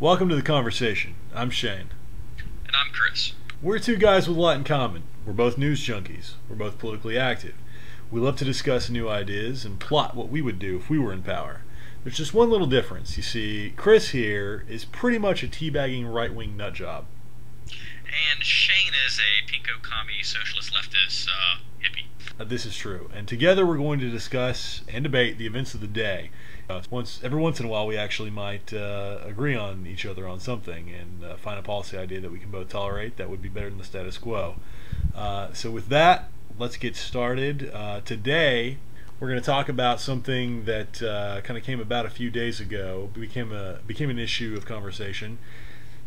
Welcome to the conversation. I'm Shane. And I'm Chris. We're two guys with a lot in common. We're both news junkies. We're both politically active. We love to discuss new ideas and plot what we would do if we were in power. There's just one little difference. You see, Chris here is pretty much a teabagging right-wing nutjob. And Shane is a pinko commie socialist leftist hippie. This is true. And together we're going to discuss and debate the events of the day. Every once in a while we actually might agree on each other on something and find a policy idea that we can both tolerate that would be better than the status quo. So with that, let's get started. Today we're going to talk about something that kind of came about a few days ago, became an issue of conversation.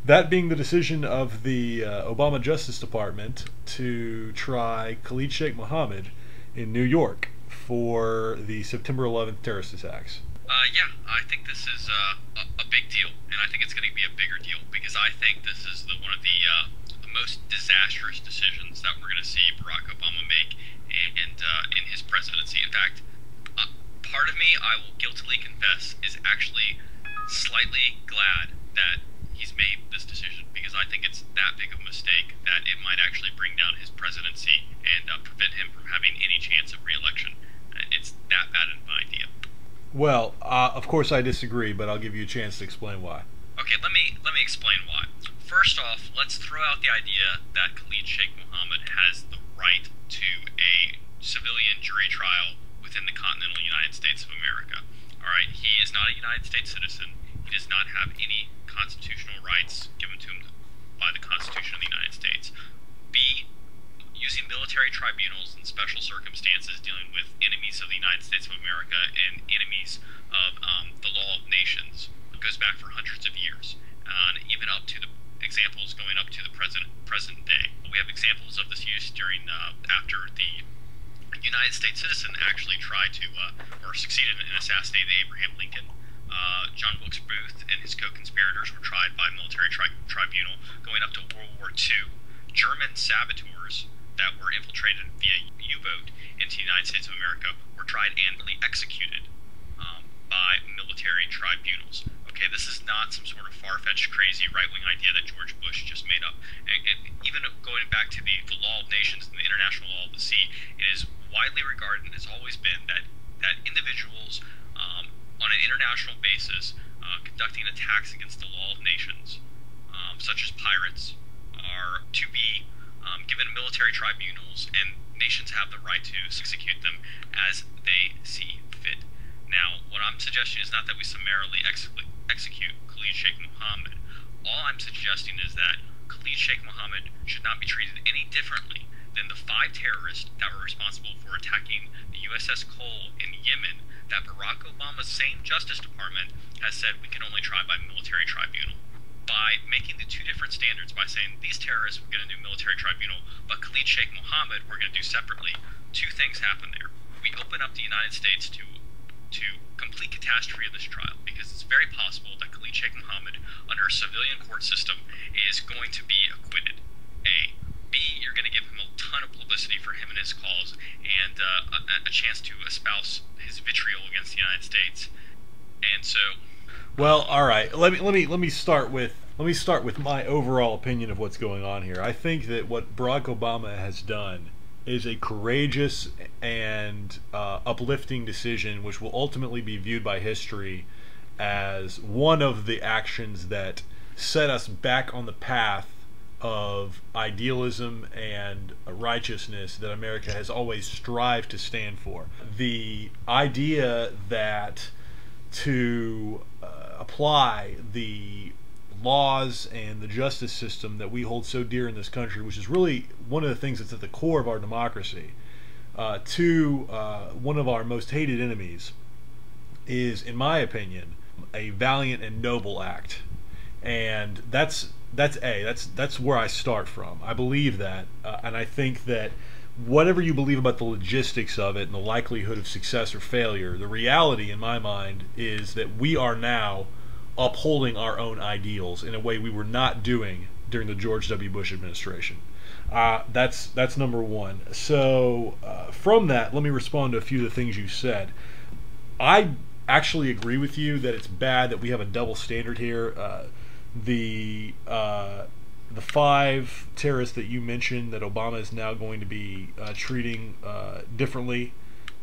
That being the decision of the Obama Justice Department to try Khalid Sheikh Mohammed in New York for the September 11th terrorist attacks. Yeah, I think this is a big deal, and I think it's going to be a bigger deal because I think this is one of the most disastrous decisions that we're going to see Barack Obama make in his presidency. In fact, part of me, I will guiltily confess, is actually slightly glad that he's made this decision because I think it's that big of a mistake that it might actually bring down his presidency and prevent him from having any chance of re-election. It's that bad of an idea. Well, of course I disagree, but I'll give you a chance to explain why. Okay, let me explain why. First off, let's throw out the idea that Khalid Sheikh Mohammed has the right to a civilian jury trial within the continental United States of America. All right, he is not a United States citizen. He does not have any constitutional rights given to him by the Constitution of the United States. B, using military tribunals in special circumstances dealing with enemies of the United States of America and enemies of the law of nations goes back for hundreds of years, and even up to the examples going up to the present day. We have examples of this use during after the United States citizen actually tried to or succeeded in assassinating Abraham Lincoln. John Wilkes Booth and his co-conspirators were tried by military tribunal going up to World War II. German saboteurs that were infiltrated via U-boat into the United States of America were tried and executed by military tribunals. Okay, this is not some sort of far-fetched, crazy right-wing idea that George Bush just made up. And even going back to the law of nations and the international law of the sea, it is widely regarded and has always been that individuals on an international basis conducting attacks against the law of nations, such as pirates, are to be given military tribunals, and nations have the right to execute them as they see fit. Now, what I'm suggesting is not that we summarily execute Khalid Sheikh Mohammed. All I'm suggesting is that Khalid Sheikh Mohammed should not be treated any differently than the 5 terrorists that were responsible for attacking the USS Cole in Yemen that Barack Obama's same Justice Department has said we can only try by military tribunal. By making the 2 different standards, by saying these terrorists we're going to do military tribunal, but Khalid Sheikh Mohammed we're going to do separately, 2 things happen there. We open up the United States to complete catastrophe of this trial because it's very possible that Khalid Sheikh Mohammed, under a civilian court system, is going to be acquitted. A. B, you're going to give him a ton of publicity for him and his cause, and a chance to espouse his vitriol against the United States. And so, well, all right. Let me start with my overall opinion of what's going on here. I think that what Barack Obama has done is a courageous and uplifting decision, which will ultimately be viewed by history as one of the actions that set us back on the path of idealism and righteousness that America has always strived to stand for. The idea that to apply the laws and the justice system that we hold so dear in this country, which is really one of the things that's at the core of our democracy, to one of our most hated enemies, is, in my opinion, a valiant and noble act. And that's where I start from. I believe that, and I think that whatever you believe about the logistics of it and the likelihood of success or failure, the reality in my mind is that we are now upholding our own ideals in a way we were not doing during the George W. Bush administration. That's number one. So from that, let me respond to a few of the things you said. I actually agree with you that it's bad that we have a double standard here. the 5 terrorists that you mentioned that Obama is now going to be treating differently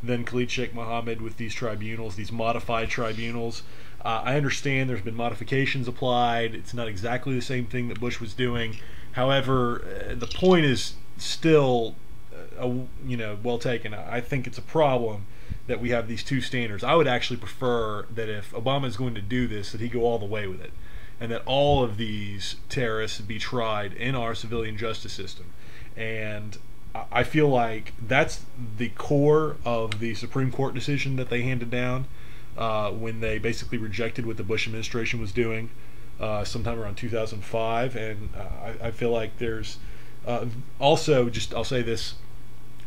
than Khalid Sheikh Mohammed with these tribunals, these modified tribunals. I understand there's been modifications applied. It's not exactly the same thing that Bush was doing. However, the point is still, well taken. I think it's a problem that we have these two standards. I would actually prefer that if Obama is going to do this, that he go all the way with it, and that all of these terrorists be tried in our civilian justice system. And I feel like that's the core of the Supreme Court decision that they handed down when they basically rejected what the Bush administration was doing sometime around 2005. And I feel like there's also, just I'll say this,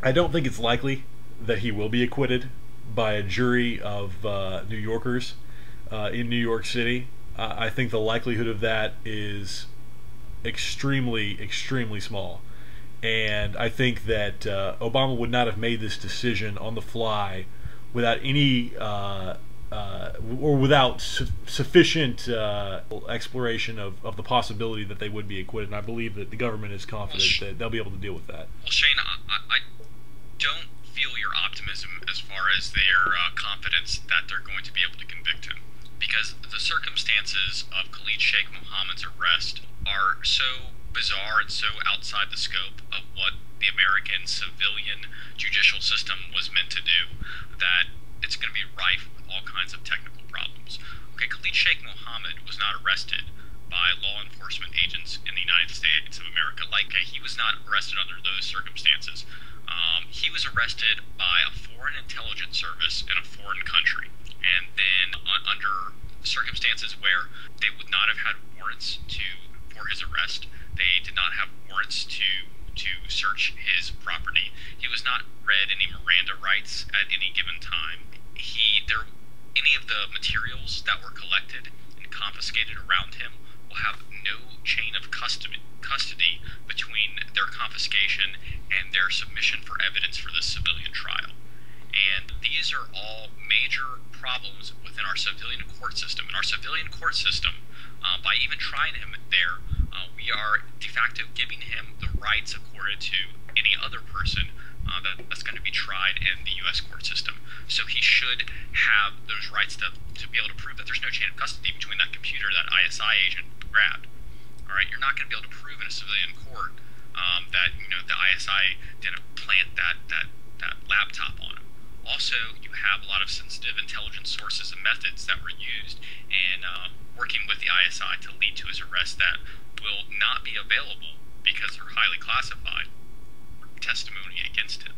I don't think it's likely that he will be acquitted by a jury of New Yorkers in New York City. I think the likelihood of that is extremely, extremely small. And I think that Obama would not have made this decision on the fly without any or without sufficient exploration of the possibility that they would be acquitted. And I believe that the government is confident that they'll be able to deal with that. Well, Shane, I don't feel your optimism as far as their confidence that they're going to be able to convict him, because the circumstances of Khalid Sheikh Mohammed's arrest are so bizarre and so outside the scope of what the American civilian judicial system was meant to do that it's going to be rife with all kinds of technical problems. Okay, Khalid Sheikh Mohammed was not arrested by law enforcement agents in the United States of America. He was not arrested under those circumstances. He was arrested by a foreign intelligence service in a foreign country, and then under circumstances where they would not have had warrants for his arrest. They did not have warrants to search his property. He was not read any Miranda rights at any given time. Any of the materials that were collected and confiscated around him will have no chain of custody between their confiscation and their submission for evidence for this civilian trial. And these are all major problems within our civilian court system. In our civilian court system, by even trying him there, we are de facto giving him the rights accorded to any other person that's going to be tried in the U.S. court system. So he should have those rights to be able to prove that there's no chain of custody between that computer that ISI agent grabbed. All right, you're not going to be able to prove in a civilian court that the ISI didn't plant that laptop on him. Also, you have a lot of sensitive intelligence sources and methods that were used in working with the ISI to lead to his arrest that will not be available because they're highly classified testimony against him.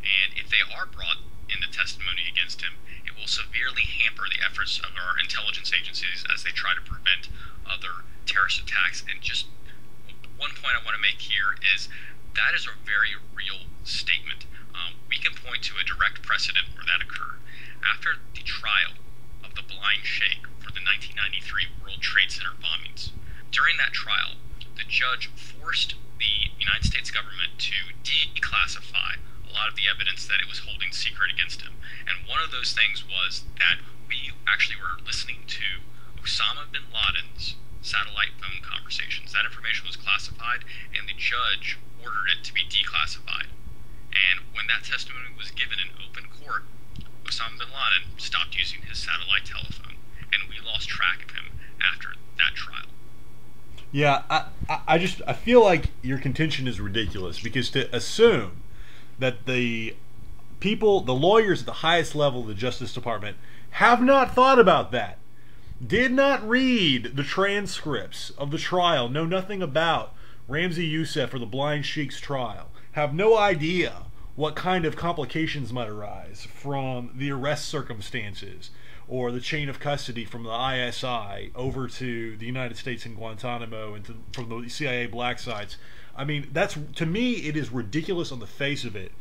And if they are brought into testimony against him, it will severely hamper the efforts of our intelligence agencies as they try to prevent other terrorist attacks. And just one point I want to make here is that is a very real statement. We can point to a direct precedent where that occurred. After the trial of the blind sheikh for the 1993 World Trade Center bombings, during that trial, the judge forced the United States government to declassify a lot of the evidence that it was holding secret against him. And one of those things was that we actually were listening to Osama bin Laden's satellite phone conversations. That information was classified, and the judge ordered it to be declassified. And when that testimony was given in open court, Osama bin Laden stopped using his satellite telephone, and we lost track of him after that trial. Yeah, I feel like your contention is ridiculous, because to assume that the lawyers at the highest level of the Justice Department have not thought about that, did not read the transcripts of the trial, know nothing about Ramzi Youssef or the Blind Sheikh's trial, have no idea what kind of complications might arise from the arrest circumstances or the chain of custody from the ISI over to the United States in Guantanamo and from the CIA black sites. I mean, to me, it is ridiculous on the face of it